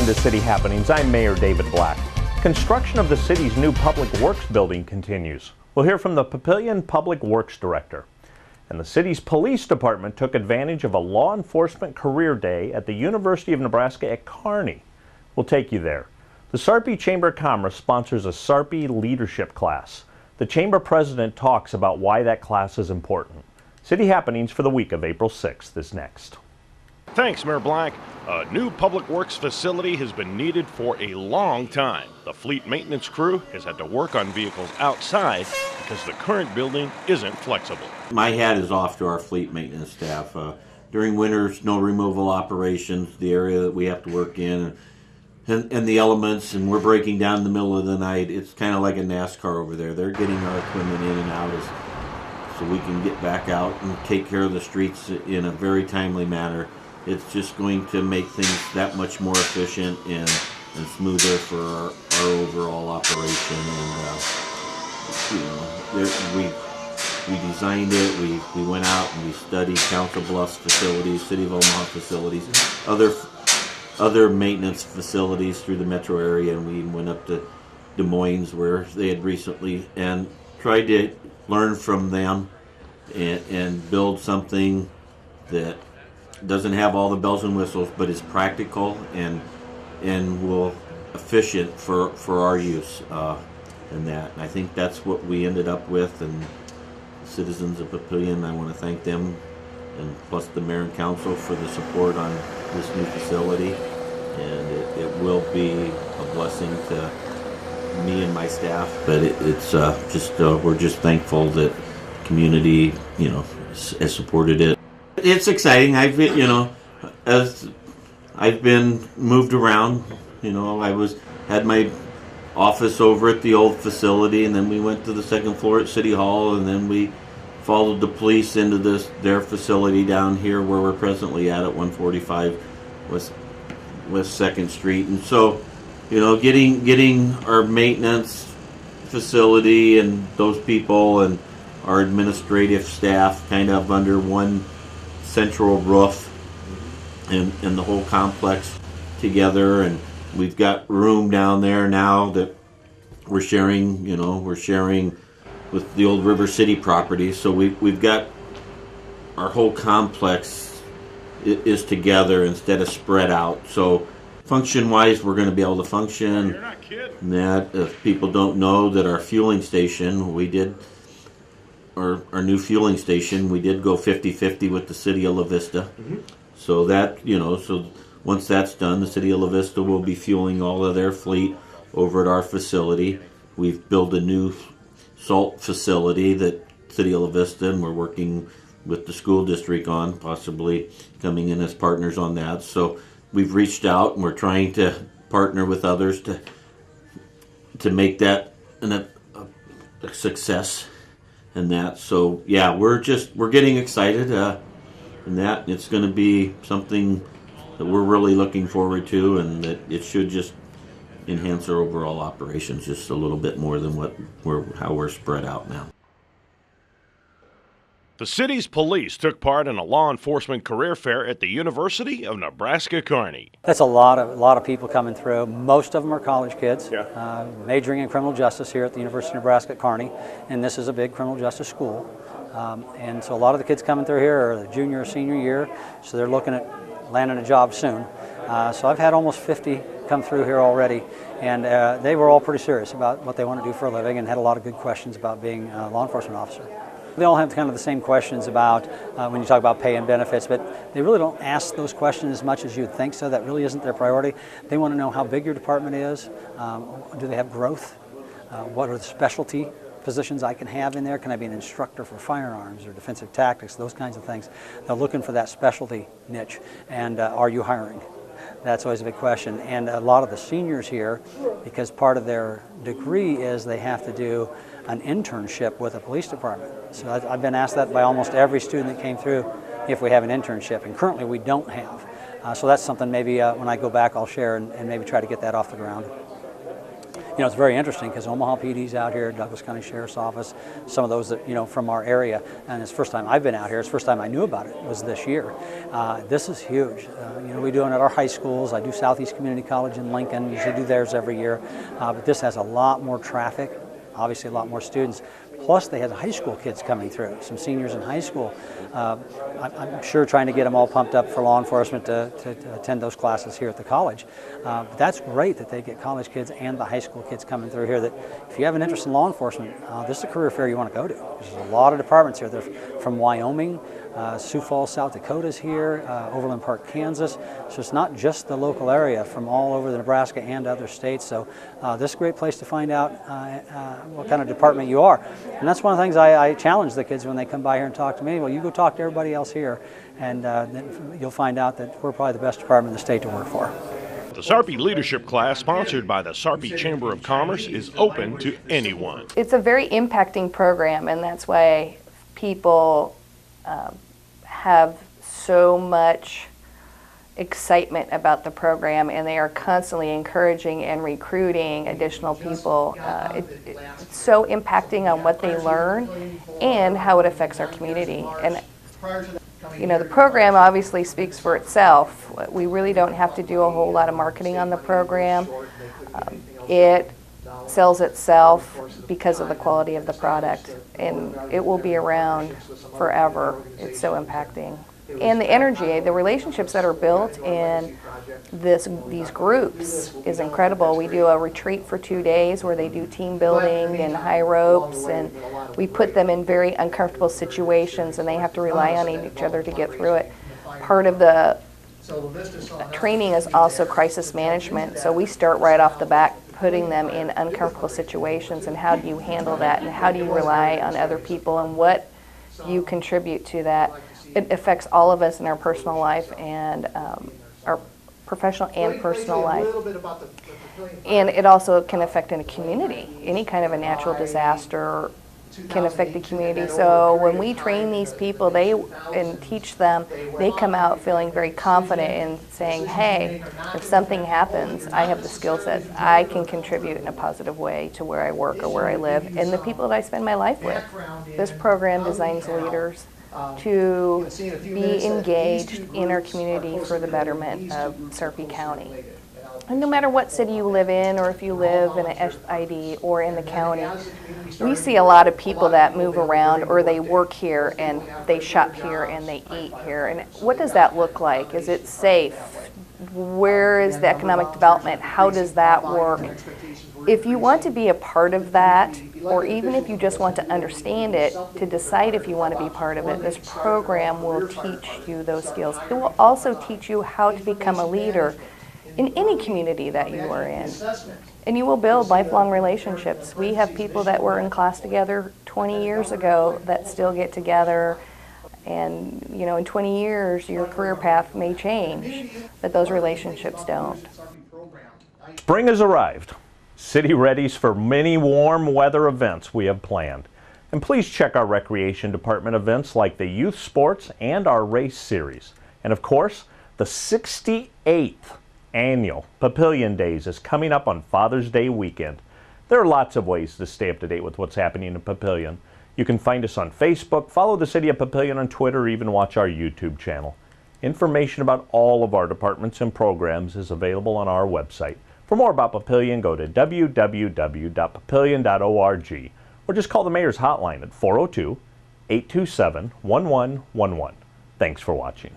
Welcome to City Happenings. I'm Mayor David Black. Construction of the city's new Public Works building continues. We'll hear from the Papillion Public Works Director. And the city's police department took advantage of a law enforcement career day at the University of Nebraska-Kearney. We'll take you there. The Sarpy Chamber of Commerce sponsors a Sarpy Leadership class. The Chamber President talks about why that class is important. City Happenings for the week of April 6th is next. Thanks, Mayor Black. A new public works facility has been needed for a long time. The fleet maintenance crew has had to work on vehicles outside because the current building isn't flexible. My hat is off to our fleet maintenance staff. During winter snow removal operations, the area that we have to work in, and the elements, and we're breaking down in the middle of the night, it's kind of like a NASCAR over there. They're getting our equipment in and out so we can get back out and take care of the streets in a very timely manner. It's just going to make things that much more efficient and smoother for our overall operation. And we designed it. We went out and we studied Council Bluffs facilities, City of Omaha facilities, other maintenance facilities through the metro area, and we went up to Des Moines where they had recently and tried to learn from them and build something that doesn't have all the bells and whistles, but is practical and will efficient for our use in that. And I think that's what we ended up with. And the citizens of Papillion, I want to thank them, and plus the mayor and council for the support on this new facility. And it will be a blessing to me and my staff. But we're just thankful that the community, has supported it. It's exciting. As I've been moved around, had my office over at the old facility, and then we went to the second floor at City Hall, and then we followed the police into their facility down here where we're presently at 145 West 2nd Street. And so, getting our maintenance facility and those people and our administrative staff kind of under one central roof and the whole complex together, and we've got room down there now that we're sharing with the old River City property. So we've got our whole complex is together instead of spread out. So function wise, we're going to be able to function. You're not kidding. That if people don't know that our fueling station, our new fueling station, we did go 50-50 with the city of La Vista. Mm-hmm. So that, so once that's done, the city of La Vista will be fueling all of their fleet over at our facility. We've built a new salt facility that city of La Vista, and we're working with the school district on possibly coming in as partners on that. So we've reached out and we're trying to partner with others to make that a success. And that, so yeah, we're getting excited, and that it's going to be something that we're really looking forward to, and that it should just enhance our overall operations just a little bit more than how we're spread out now. The city's police took part in a law enforcement career fair at the University of Nebraska-Kearney. That's a lot of people coming through. Most of them are college kids, yeah. Majoring in criminal justice here at the University of Nebraska-Kearney, and this is a big criminal justice school. And so a lot of the kids coming through here are the junior or senior year, so they're looking at landing a job soon. So I've had almost 50 come through here already, and they were all pretty serious about what they want to do for a living and had a lot of good questions about being a law enforcement officer. They all have kind of the same questions about when you talk about pay and benefits, but they really don't ask those questions as much as you'd think, so that really isn't their priority. They want to know how big your department is, do they have growth, what are the specialty positions I can have in there, can I be an instructor for firearms or defensive tactics, those kinds of things. They're looking for that specialty niche, and are you hiring? That's always a big question. And a lot of the seniors here, because part of their degree is they have to do an internship with a police department. So I've been asked that by almost every student that came through if we have an internship, and currently we don't have. So that's something maybe when I go back I'll share and maybe try to get that off the ground. it's very interesting because Omaha PD's out here, Douglas County Sheriff's Office, some of those that, from our area, and it's the first time I've been out here. It's the first time I knew about it was this year. This is huge. We do it at our high schools. I do Southeast Community College in Lincoln, usually do theirs every year, but this has a lot more traffic, obviously a lot more students. Plus, they had high school kids coming through, some seniors in high school. I'm sure trying to get them all pumped up for law enforcement to attend those classes here at the college. But that's great that they get college kids and the high school kids coming through here. That if you have an interest in law enforcement, this is a career fair you want to go to. There's a lot of departments here. They're from Wyoming, Sioux Falls, South Dakota's here, Overland Park, Kansas. So it's not just the local area, from all over the Nebraska and other states. So this is a great place to find out what kind of department you are. And that's one of the things I challenge the kids when they come by here and talk to me. Well, you go talk to everybody else here, and then you'll find out that we're probably the best department in the state to work for. The Sarpy Leadership class, sponsored by the Sarpy Chamber of Commerce, is open to anyone. It's a very impacting program, and that's why people have so much excitement about the program, and they are constantly encouraging and recruiting additional people. It's so impacting on what they learn and how it affects our community. And the program obviously speaks for itself. We really don't have to do a whole lot of marketing on the program. It sells itself because of the quality of the product, and it will be around forever. It's so impacting. And the energy, the relationships that are built in these groups is incredible. We do a retreat for 2 days where they do team building and high ropes, and we put them in very uncomfortable situations, and they have to rely on each other to get through it. Part of the training is also crisis management, so we start right off the bat putting them in uncomfortable situations, and how do you handle that, and how do you rely on other people, and what you contribute to that. It affects all of us in our personal life and our professional and personal life. And it also can affect in a community. Any kind of a natural disaster can affect the community. So when we train these people and teach them, they come out feeling very confident in saying, hey, if something happens, I have the skill set. I can contribute in a positive way to where I work or where I live and the people that I spend my life with. This program designs leaders to be engaged in our community for the betterment of Sarpy County. And no matter what city you live in, or if you live in an SID or in the county, we see a lot of people that move around, or they work here and they shop here and they eat here. And what does that look like? Is it safe? Where is the economic development? How does that work? If you want to be a part of that, or even if you just want to understand it, to decide if you want to be part of it, this program will teach you those skills. It will also teach you how to become a leader in any community that you are in. And you will build lifelong relationships. We have people that were in class together 20 years ago that still get together, and in 20 years your career path may change, but those relationships don't. Spring has arrived. City readies for many warm weather events we have planned. And please check our Recreation Department events like the Youth Sports and our Race Series. And of course, the 68th annual Papillion Days is coming up on Father's Day weekend. There are lots of ways to stay up to date with what's happening in Papillion. You can find us on Facebook, follow the City of Papillion on Twitter, or even watch our YouTube channel. Information about all of our departments and programs is available on our website. For more about Papillion, go to www.papillion.org or just call the Mayor's Hotline at 402-827-1111. Thanks for watching.